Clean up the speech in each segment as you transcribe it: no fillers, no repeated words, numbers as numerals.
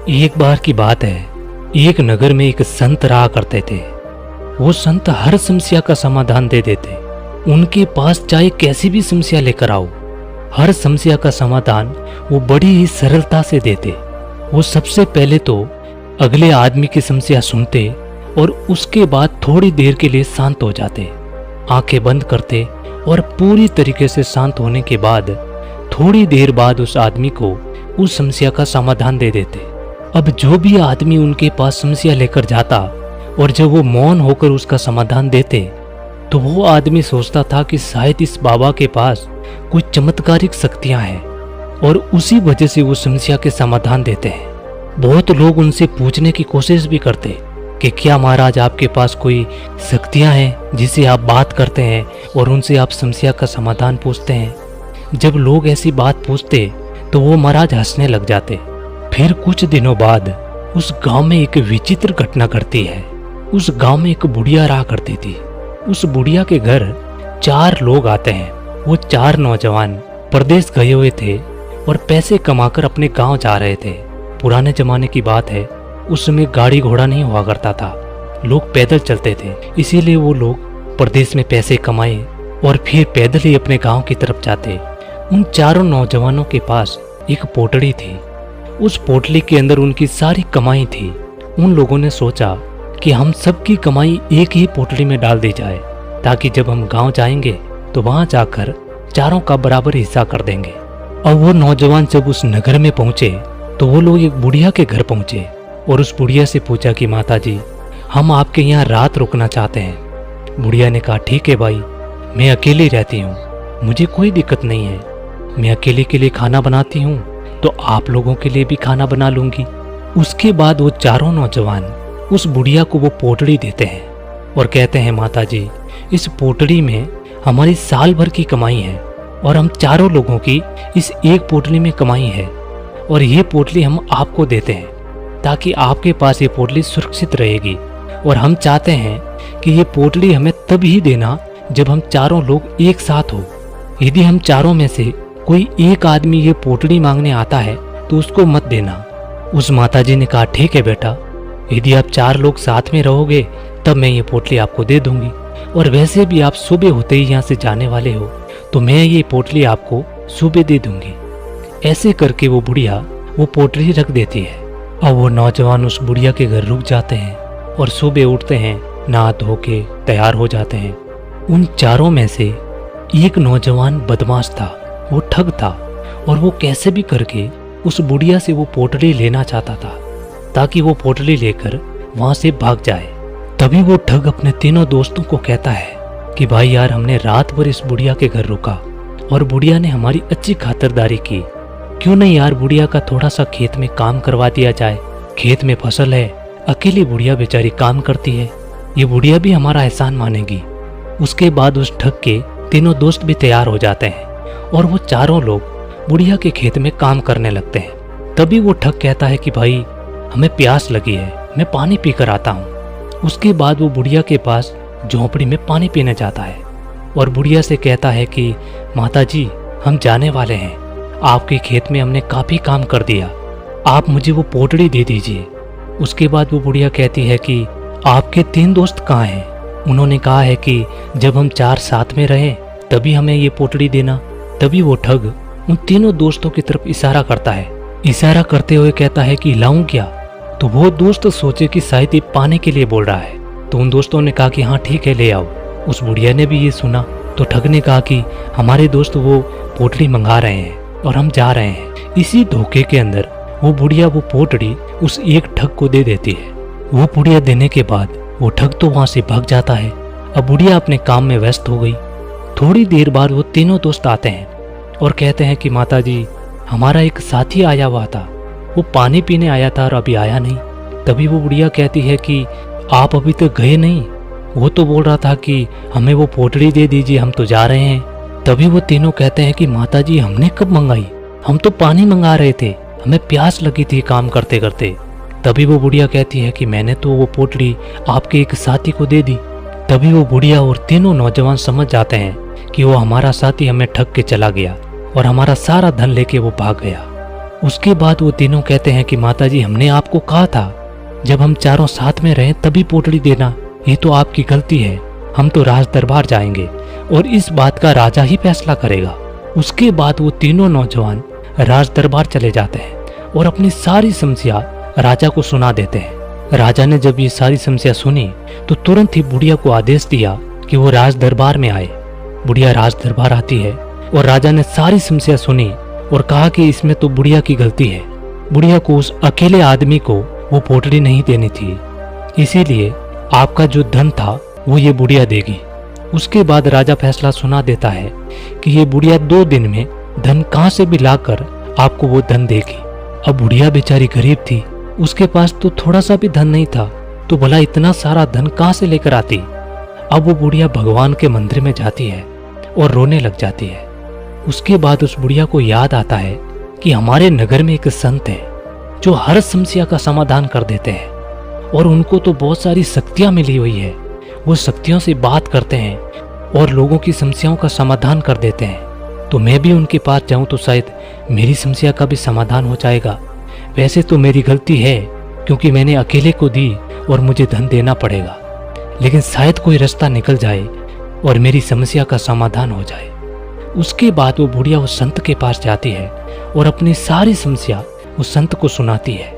एक बार की बात है, एक नगर में एक संत रहा करते थे। वो संत हर समस्या का समाधान दे देते। उनके पास चाहे कैसी भी समस्या लेकर आओ, हर समस्या का समाधान वो बड़ी ही सरलता से देते। वो सबसे पहले तो अगले आदमी की समस्या सुनते और उसके बाद थोड़ी देर के लिए शांत हो जाते, आंखें बंद करते और पूरी तरीके से शांत होने के बाद थोड़ी देर बाद उस आदमी को उस समस्या का समाधान दे देते। अब जो भी आदमी उनके पास समस्या लेकर जाता और जब वो मौन होकर उसका समाधान देते तो वो आदमी सोचता था कि शायद इस बाबा के पास कोई चमत्कारिक शक्तियां हैं और उसी वजह से वो समस्या के समाधान देते हैं। बहुत लोग उनसे पूछने की कोशिश भी करते कि क्या महाराज आपके पास कोई शक्तियां हैं जिससे आप बात करते हैं और उनसे आप समस्या का समाधान पूछते हैं। जब लोग ऐसी बात पूछते तो वो महाराज हंसने लग जाते। फिर कुछ दिनों बाद उस गांव में एक विचित्र घटना घटती है। उस गांव में एक बुढ़िया रहा करती थी। उस बुढ़िया के घर 4 लोग आते हैं। वो 4 नौजवान प्रदेश गए हुए थे और पैसे कमाकर अपने गांव जा रहे थे। पुराने जमाने की बात है, उस समय गाड़ी घोड़ा नहीं हुआ करता था, लोग पैदल चलते थे। इसीलिए वो लोग प्रदेश में पैसे कमाए और फिर पैदल ही अपने गांव की तरफ जाते। उन 4 नौजवानों के पास एक पोटली थी। उस पोटली के अंदर उनकी सारी कमाई थी। उन लोगों ने सोचा कि हम सबकी कमाई एक ही पोटली में डाल दी जाए, ताकि जब हम गांव जाएंगे तो वहां जाकर चारों का बराबर हिस्सा कर देंगे। और वो नौजवान जब उस नगर में पहुंचे तो वो लोग एक बुढ़िया के घर पहुंचे और उस बुढ़िया से पूछा कि माता जी, हम आपके यहाँ रात रुकना चाहते हैं। बुढ़िया ने कहा ठीक है भाई, मैं अकेली रहती हूँ, मुझे कोई दिक्कत नहीं है। मैं अकेले के लिए खाना बनाती हूँ तो आप लोगों के लिए भी खाना बना लूंगी। उसके बाद वो 4 नौजवान उस बुढ़िया को वो पोटली देते हैं और कहते हैं माता जी, इस पोटली में हमारी साल भर की कमाई है और हम 4 लोगों की इस एक पोटली में कमाई है और ये पोटली हम आपको देते हैं ताकि आपके पास ये पोटली सुरक्षित रहेगी। और हम चाहते हैं कि ये पोटली हमें तब ही देना जब हम 4 लोग एक साथ हो। यदि हम 4 में से कोई एक आदमी ये पोटली मांगने आता है तो उसको मत देना। उस माताजी ने कहा ठीक है बेटा, यदि आप 4 लोग साथ में रहोगे तब मैं ये पोटली आपको दे दूंगी, और वैसे भी आप सुबह होते ही यहाँ से जाने वाले हो तो मैं ये पोटली आपको सुबह दे दूंगी। ऐसे करके वो बुढ़िया वो पोटली रख देती है। अब वो नौजवान उस बुढ़िया के घर रुक जाते हैं और सुबह उठते हैं, नहा धो के तैयार हो जाते हैं। उन 4 में से एक नौजवान बदमाश था, वो ठग था और वो कैसे भी करके उस बुढ़िया से वो पोटली लेना चाहता था ताकि वो पोटली लेकर वहां से भाग जाए। तभी वो ठग अपने तीनों दोस्तों को कहता है कि भाई यार, हमने रात भर इस बुढ़िया के घर रुका और बुढ़िया ने हमारी अच्छी खातिरदारी की, क्यों नहीं यार बुढ़िया का थोड़ा सा खेत में काम करवा दिया जाए। खेत में फसल है, अकेली बुढ़िया बेचारी काम करती है, ये बुढ़िया भी हमारा एहसान मानेगी। उसके बाद उस ठग के तीनों दोस्त भी तैयार हो जाते हैं और वो 4 लोग बुढ़िया के खेत में काम करने लगते हैं। तभी वो ठग कहता है कि भाई, हमें प्यास लगी है, मैं पानी पीकर आता हूँ। उसके बाद वो बुढ़िया के पास झोंपड़ी में पानी पीने जाता है और बुढ़िया से कहता है कि माता जी, हम जाने वाले हैं, आपके खेत में हमने काफी काम कर दिया, आप मुझे वो पोटली दे दीजिए। उसके बाद वो बुढ़िया कहती है कि आपके 3 दोस्त कहाँ हैं? उन्होंने कहा है कि जब हम 4 साथ में रहे तभी हमें ये पोटली देना। तभी वो ठग उन तीनों दोस्तों की तरफ इशारा करता है। इशारा करते हुए कहता है कि लाऊं क्या? तो वो दोस्त सोचे कि शायद ये पाने के लिए बोल रहा है, तो उन दोस्तों ने कहा कि हाँ ठीक है, ले आओ। उस बुढ़िया ने भी ये सुना तो ठग ने कहा कि हमारे दोस्त वो पोटली मंगा रहे हैं और हम जा रहे हैं। इसी धोखे के अंदर वो बुढ़िया वो पोटली उस एक ठग को दे देती है। वो बुढ़िया देने के बाद वो ठग तो वहां से भाग जाता है। अब बुढ़िया अपने काम में व्यस्त हो गई। थोड़ी देर बाद वो तीनों दोस्त आते हैं और कहते हैं कि माता जी, हमारा एक साथी आया हुआ था, वो पानी पीने आया था और अभी आया नहीं। तभी वो बुढ़िया कहती है कि आप अभी तक गए नहीं? वो तो बोल रहा था कि हमें वो पोटली दे दीजिए, हम तो जा रहे हैं। तभी वो तीनों कहते हैं कि माता जी, हमने कब मंगाई? हम तो पानी मंगा रहे थे, हमें प्यास लगी थी काम करते करते। तभी वो बुढ़िया कहती है कि मैंने तो वो पोटली आपके एक साथी को दे दी। तभी वो बुढ़िया और तीनों नौजवान समझ जाते हैं कि वो हमारा साथी हमें ठग के चला गया और हमारा सारा धन लेके वो भाग गया। उसके बाद वो तीनों कहते हैं कि माताजी, हमने आपको कहा था जब हम चारों साथ में रहें तभी पोटली देना, ये तो आपकी गलती है। हम तो राज दरबार जाएंगे और इस बात का राजा ही फैसला करेगा। उसके बाद वो तीनों नौजवान राज दरबार चले जाते हैं और अपनी सारी समस्या राजा को सुना देते हैं। राजा ने जब ये सारी समस्या सुनी तो तुरंत ही बुढ़िया को आदेश दिया कि वो राज दरबार में आए। बुढ़िया राज दरबार आती है और राजा ने सारी समस्या सुनी और कहा कि इसमें तो बुढ़िया की गलती है। बुढ़िया को उस अकेले आदमी को वो पोटली नहीं देनी थी, इसीलिए आपका जो धन था वो ये बुढ़िया देगी। उसके बाद राजा फैसला सुना देता है कि ये बुढ़िया 2 दिन में धन कहां से भी लाकर आपको वो धन देगी। अब बुढ़िया बेचारी गरीब थी, उसके पास तो थोड़ा सा भी धन नहीं था, तो भला इतना सारा धन कहां से लेकर आती। अब वो बुढ़िया भगवान के मंदिर में जाती है और रोने लग जाती है। उसके बाद उस बुढ़िया को याद आता है कि हमारे नगर में एक संत है जो हर समस्या का समाधान कर देते हैं और उनको तो बहुत सारी शक्तियां मिली हुई है। वो शक्तियों से बात करते हैं और लोगों की समस्याओं का समाधान कर देते हैं। तो मैं भी उनके पास जाऊं तो शायद मेरी समस्या का भी समाधान हो जाएगा। वैसे तो मेरी गलती है क्योंकि मैंने अकेले को दी और मुझे धन देना पड़ेगा, लेकिन शायद कोई रास्ता निकल जाए और मेरी समस्या का समाधान हो जाए। उसके बाद वो बुढ़िया उस संत के पास जाती है और अपनी सारी समस्या उस संत को सुनाती है।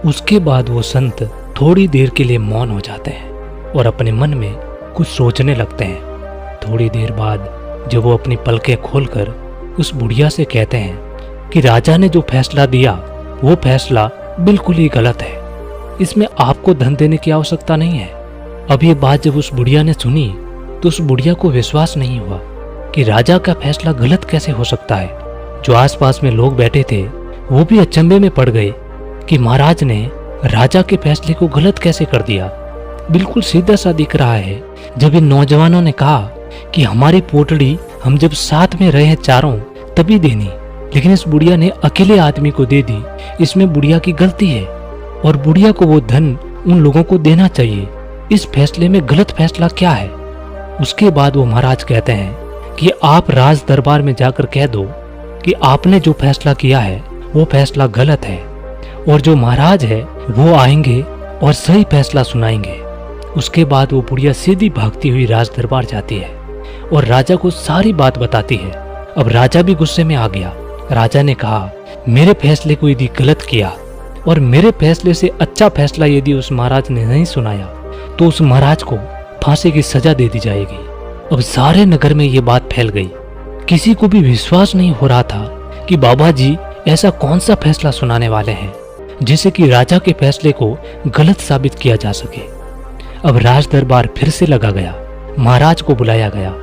उसके बाद वो संत थोड़ी देर के लिए मौन हो जाते हैं और अपने मन में कुछ सोचने लगते हैं। थोड़ी देर बाद जब वो अपनी पलकें खोलकर उस बुढ़िया से कहते हैं कि राजा ने जो फैसला दिया वो फैसला बिल्कुल ही गलत है, इसमें आपको धन देने की आवश्यकता नहीं है। अब ये बात जब उस बुढ़िया ने सुनी तो उस बुढ़िया को विश्वास नहीं हुआ कि राजा का फैसला गलत कैसे हो सकता है। जो आसपास में लोग बैठे थे वो भी अचंभे में पड़ गए कि महाराज ने राजा के फैसले को गलत कैसे कर दिया। बिल्कुल सीधा सा दिख रहा है। जब इन नौजवानों ने कहा कि हमारी पोटली हम जब साथ में रहे चारों तभी देनी, लेकिन इस बुढ़िया ने अकेले आदमी को दे दी, इसमें बुढ़िया की गलती है और बुढ़िया को वो धन उन लोगों को देना चाहिए। इस फैसले में गलत फैसला क्या है। उसके बाद वो महाराज कहते हैं कि आप राज दरबार में जाकर कह दो कि आपने जो फैसला किया है वो फैसला गलत है और जो महाराज है वो आएंगे और सही फैसला सुनाएंगे। उसके बाद वो बुढ़िया सीधी भागती हुई राज दरबार जाती है और राजा को सारी बात बताती है। अब राजा भी गुस्से में आ गया। राजा ने कहा, मेरे फैसले को यदि गलत किया और मेरे फैसले से अच्छा फैसला यदि उस महाराज ने नहीं सुनाया तो उस महाराज को फांसी की सजा दे दी जाएगी। अब सारे नगर में ये बात फैल गई। किसी को भी विश्वास नहीं हो रहा था कि बाबा जी ऐसा कौन सा फैसला सुनाने वाले हैं जिससे कि राजा के फैसले को गलत साबित किया जा सके। अब राज दरबार फिर से लगा गया। महाराज को बुलाया गया।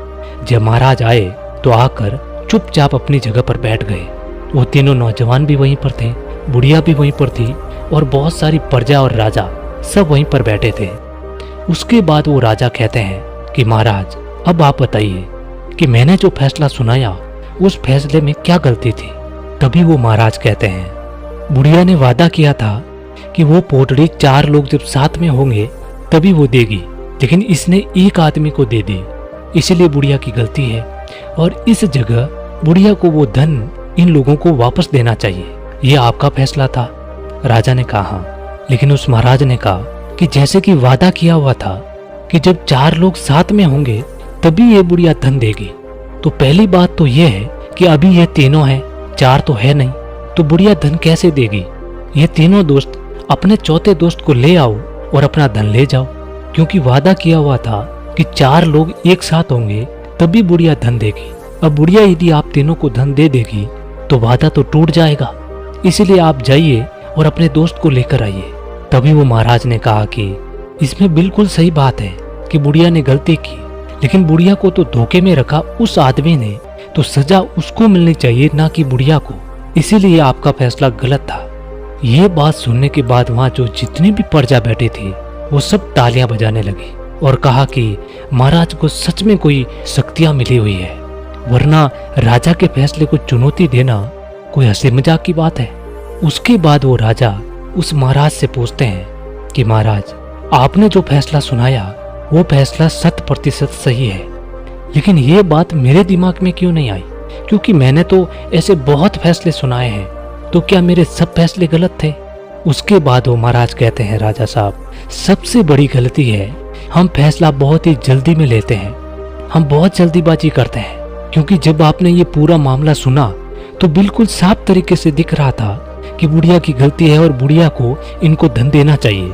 जब महाराज आए तो आकर चुपचाप अपनी जगह पर बैठ गए। वो तीनों नौजवान भी वहीं पर थे, बुढ़िया भी वहीं पर थी और बहुत सारी प्रजा और राजा सब वहीं पर बैठे थे। उसके बाद वो राजा कहते हैं कि महाराज अब आप बताइए कि मैंने जो फैसला सुनाया उस फैसले में क्या गलती थी। तभी वो महाराज कहते हैं, बुढ़िया ने वादा किया था कि वो पोटली 4 लोग जब साथ में होंगे तभी वो देगी, लेकिन इसने एक आदमी को दे दी, इसलिए बुढ़िया की गलती है और इस जगह बुढ़िया को वो धन इन लोगों को वापस देना चाहिए। ये आपका फैसला था। राजा ने कहा हाँ, लेकिन उस महाराज ने कहा कि जैसे कि वादा किया हुआ था कि जब 4 लोग साथ में होंगे तभी ये बुढ़िया धन देगी, तो पहली बात तो ये है कि अभी ये तीनों हैं, 4 तो है नहीं, तो बुढ़िया धन कैसे देगी। ये तीनों दोस्त अपने चौथे दोस्त को ले आओ और अपना धन ले जाओ, क्योंकि वादा किया हुआ था कि 4 लोग एक साथ होंगे तभी बुढ़िया धन देगी। अब बुढ़िया यदि आप तीनों को धन दे देगी तो वादा तो टूट जाएगा, इसलिए आप जाइए और अपने दोस्त को लेकर आइए। तभी वो महाराज ने कहा कि इसमें बिल्कुल सही बात है कि बुढ़िया ने गलती की, लेकिन बुढ़िया को तो धोखे में रखा उस आदमी ने, तो सजा उसको मिलनी चाहिए ना कि बुढ़िया को, इसीलिए आपका फैसला गलत था। ये बात सुनने के बाद वहां जो जितनी भी प्रजा बैठी थी वो सब तालियां बजाने लगी और कहा कि महाराज को सच में कोई शक्तियां मिली हुई है, वरना राजा के फैसले को चुनौती देना कोई हंसी मजाक की बात है। उसके बाद वो राजा उस महाराज से पूछते हैं कि महाराज आपने जो फैसला सुनाया वो फैसला 100% सही है, लेकिन ये बात मेरे दिमाग में क्यों नहीं आई, क्योंकि मैंने तो ऐसे बहुत फैसले सुनाए हैं तो क्या मेरे सब फैसले गलत थे? उसके बाद वो महाराज कहते हैं, राजा साहब, सबसे बड़ी गलती है हम फैसला बहुत ही जल्दी में लेते हैं, हम बहुत जल्दीबाजी करते हैं। क्योंकि जब आपने ये पूरा मामला सुना तो बिल्कुल साफ तरीके से दिख रहा था कि बुढ़िया की गलती है और बुढ़िया को इनको धन देना चाहिए।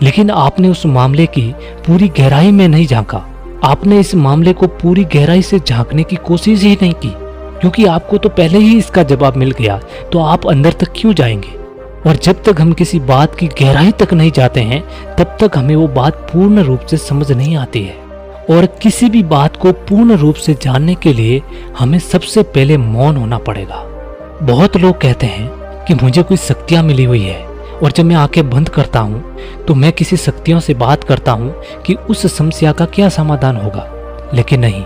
लेकिन आपने उस मामले की पूरी गहराई में नहीं झांका, आपने इस मामले को पूरी गहराई से झांकने की कोशिश ही नहीं की, क्योंकि आपको तो पहले ही इसका जवाब मिल गया, तो आप अंदर तक क्यों जाएंगे? और जब तक हम किसी बात की गहराई तक नहीं जाते हैं तब तक हमें वो बात पूर्ण रूप से समझ नहीं आती है। और किसी भी बात को पूर्ण रूप से जानने के लिए हमें सबसे पहले मौन होना पड़ेगा। बहुत लोग कहते हैं कि मुझे कोई शक्तियां मिली हुई है और जब मैं आंखें बंद करता हूँ तो मैं किसी शक्तियों से बात करता हूँ कि उस समस्या का क्या समाधान होगा। लेकिन नहीं,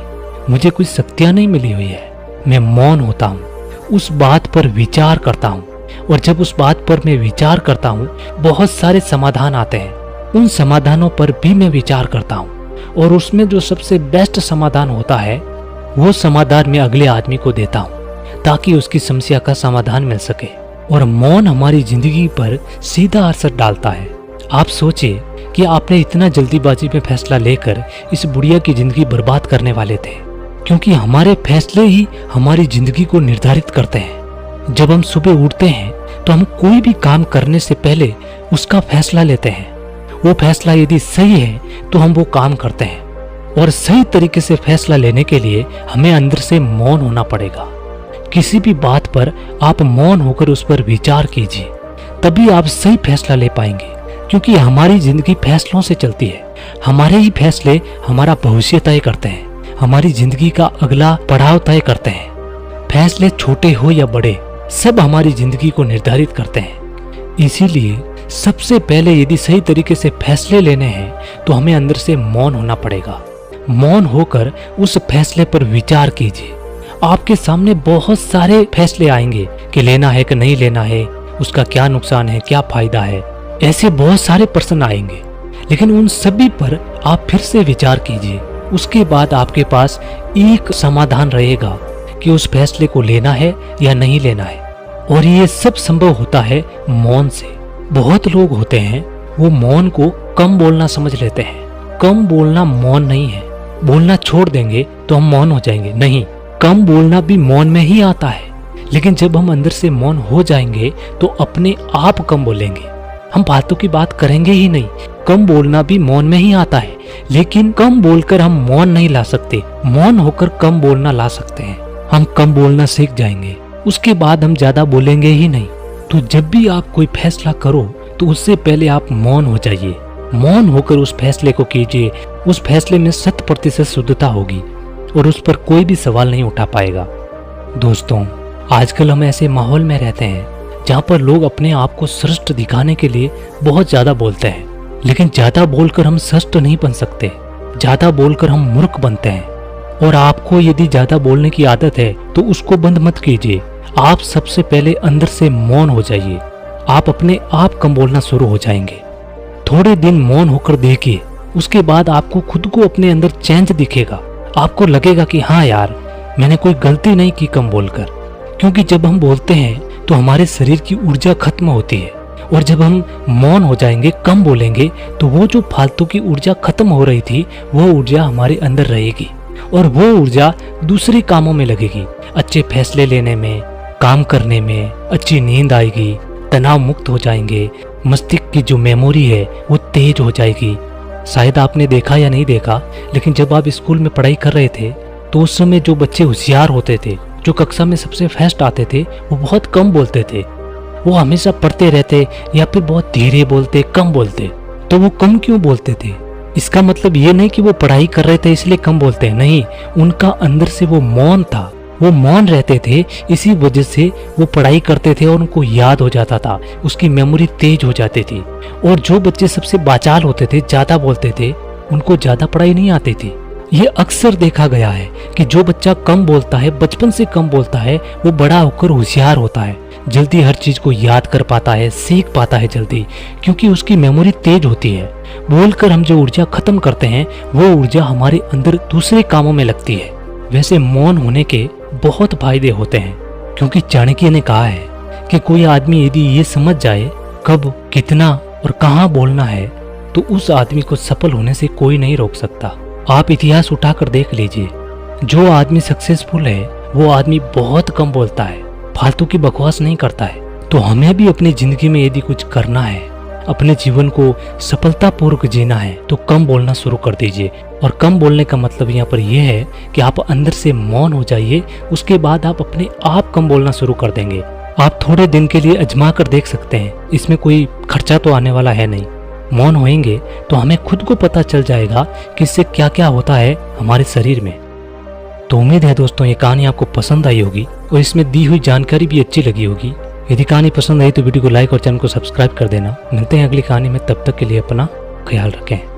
मुझे कोई शक्तियां नहीं मिली हुई है। मैं मौन होता हूँ, उस बात पर विचार करता हूँ, और जब उस बात पर मैं विचार करता हूँ बहुत सारे समाधान आते हैं। उन समाधानों पर भी मैं विचार करता हूँ और उसमें जो सबसे बेस्ट समाधान होता है वो समाधान मैं अगले आदमी को देता हूँ ताकि उसकी समस्या का समाधान मिल सके। और मौन हमारी जिंदगी पर सीधा असर डालता है। आप सोचिए कि आपने इतना जल्दीबाजी में फैसला लेकर इस बुढ़िया की जिंदगी बर्बाद करने वाले थे, क्योंकि हमारे फैसले ही हमारी जिंदगी को निर्धारित करते हैं। जब हम सुबह उठते हैं तो हम कोई भी काम करने से पहले उसका फैसला लेते हैं। वो फैसला यदि सही है तो हम वो काम करते हैं। और सही तरीके से फैसला लेने के लिए हमें अंदर से मौन होना पड़ेगा। किसी भी बात पर आप मौन होकर उस पर विचार कीजिए, तभी आप सही फैसला ले पाएंगे। क्योंकि हमारी जिंदगी फैसलों से चलती है। हमारे ही फैसले हमारा भविष्य तय करते हैं, हमारी जिंदगी का अगला पड़ाव तय करते हैं। फैसले छोटे हो या बड़े, सब हमारी जिंदगी को निर्धारित करते हैं। इसीलिए सबसे पहले यदि सही तरीके से फैसले लेने हैं तो हमें अंदर से मौन होना पड़ेगा। मौन होकर उस फैसले पर विचार कीजिए। आपके सामने बहुत सारे फैसले आएंगे कि लेना है कि नहीं लेना है, उसका क्या नुकसान है, क्या फायदा है। ऐसे बहुत सारे प्रश्न आएंगे, लेकिन उन सभी पर आप फिर से विचार कीजिए। उसके बाद आपके पास एक समाधान रहेगा कि उस फैसले को लेना है या नहीं लेना है। और ये सब संभव होता है मौन से। बहुत लोग होते हैं वो मौन को कम बोलना समझ लेते हैं। कम बोलना मौन नहीं है। बोलना छोड़ देंगे तो हम मौन हो जाएंगे, नहीं, कम बोलना भी मौन में ही आता है। लेकिन जब हम अंदर से मौन हो जाएंगे तो अपने आप कम बोलेंगे, हम फालतू की बात करेंगे ही नहीं। कम बोलना भी मौन में ही आता है, लेकिन कम बोलकर हम मौन नहीं ला सकते। मौन होकर कम बोलना ला सकते हैं। हम कम बोलना सीख जाएंगे, उसके बाद हम ज्यादा बोलेंगे ही नहीं। तो जब भी आप कोई फैसला करो तो उससे पहले आप मौन हो जाइए। मौन होकर उस फैसले को कीजिए। उस फैसले में 100% शुद्धता होगी और उस पर कोई भी सवाल नहीं उठा पाएगा। दोस्तों, आजकल हम ऐसे माहौल में रहते हैं जहाँ पर लोग अपने आप को श्रेष्ठ दिखाने के लिए बहुत ज्यादा बोलते हैं, लेकिन ज्यादा बोलकर हम श्रेष्ठ नहीं बन सकते। ज्यादा बोलकर हम मूर्ख बनते हैं। और आपको यदि ज्यादा बोलने की आदत है तो उसको बंद मत कीजिए। आप सबसे पहले अंदर से मौन हो जाइए। आप अपने आप कम बोलना शुरू हो जाएंगे। थोड़े दिन मौन होकर देखिए, उसके बाद आपको खुद को अपने अंदर चेंज दिखेगा। आपको लगेगा कि हाँ यार, मैंने कोई गलती नहीं की कम बोलकर। क्योंकि जब हम बोलते हैं तो हमारे शरीर की ऊर्जा खत्म होती है, और जब हम मौन हो जाएंगे, कम बोलेंगे, तो वो जो फालतू की ऊर्जा खत्म हो रही थी वो ऊर्जा हमारे अंदर रहेगी और वो ऊर्जा दूसरे कामों में लगेगी। अच्छे फैसले लेने में, काम करने में, अच्छी नींद आएगी, तनाव मुक्त हो जाएंगे, मस्तिष्क की जो मेमोरी है वो तेज हो जाएगी। शायद आपने देखा या नहीं देखा, लेकिन जब आप स्कूल में पढ़ाई कर रहे थे तो उस समय जो बच्चे होशियार होते थे, जो कक्षा में सबसे फर्स्ट आते थे, वो बहुत कम बोलते थे। वो हमेशा पढ़ते रहते या फिर बहुत धीरे बोलते, कम बोलते। तो वो कम क्यों बोलते थे? इसका मतलब ये नहीं कि वो पढ़ाई कर रहे थे इसलिए कम बोलते हैं, नहीं, उनका अंदर से वो मौन था। वो मौन रहते थे, इसी वजह से वो पढ़ाई करते थे और उनको याद हो जाता था, उसकी मेमोरी तेज हो जाती थी। और जो बच्चे सबसे बाचाल होते थे, ज्यादा बोलते थे, उनको ज्यादा पढ़ाई नहीं आती थी। ये अक्सर देखा गया है कि जो बच्चा कम बोलता है, बचपन से कम बोलता है, वो बड़ा होकर होशियार होता है, जल्दी हर चीज को याद कर पाता है, सीख पाता है जल्दी, क्योंकि उसकी मेमोरी तेज होती है। बोलकर हम जो ऊर्जा खत्म करते हैं वो ऊर्जा हमारे अंदर दूसरे कामों में लगती है। वैसे मौन होने के बहुत फायदे होते हैं, क्योंकि चाणक्य ने कहा है कि कोई आदमी यदि ये समझ जाए कब, कितना और कहाँ बोलना है, तो उस आदमी को सफल होने से कोई नहीं रोक सकता। आप इतिहास उठाकर देख लीजिए, जो आदमी सक्सेसफुल है वो आदमी बहुत कम बोलता है, फालतू की बकवास नहीं करता है। तो हमें भी अपनी जिंदगी में यदि कुछ करना है, अपने जीवन को सफलतापूर्वक जीना है, तो कम बोलना शुरू कर दीजिए। और कम बोलने का मतलब यहाँ पर यह है कि आप अंदर से मौन हो जाइए, उसके बाद आप अपने आप कम बोलना शुरू कर देंगे। आप थोड़े दिन के लिए आजमा कर देख सकते हैं, इसमें कोई खर्चा तो आने वाला है नहीं। मौन होएंगे तो हमें खुद को पता चल जाएगा कि इससे क्या क्या होता है हमारे शरीर में। तो उम्मीद है दोस्तों ये कहानी आपको पसंद आई होगी और इसमें दी हुई जानकारी भी अच्छी लगी होगी। यदि कहानी पसंद आई तो वीडियो को लाइक और चैनल को सब्सक्राइब कर देना। मिलते हैं अगली कहानी में, तब तक के लिए अपना ख्याल रखें।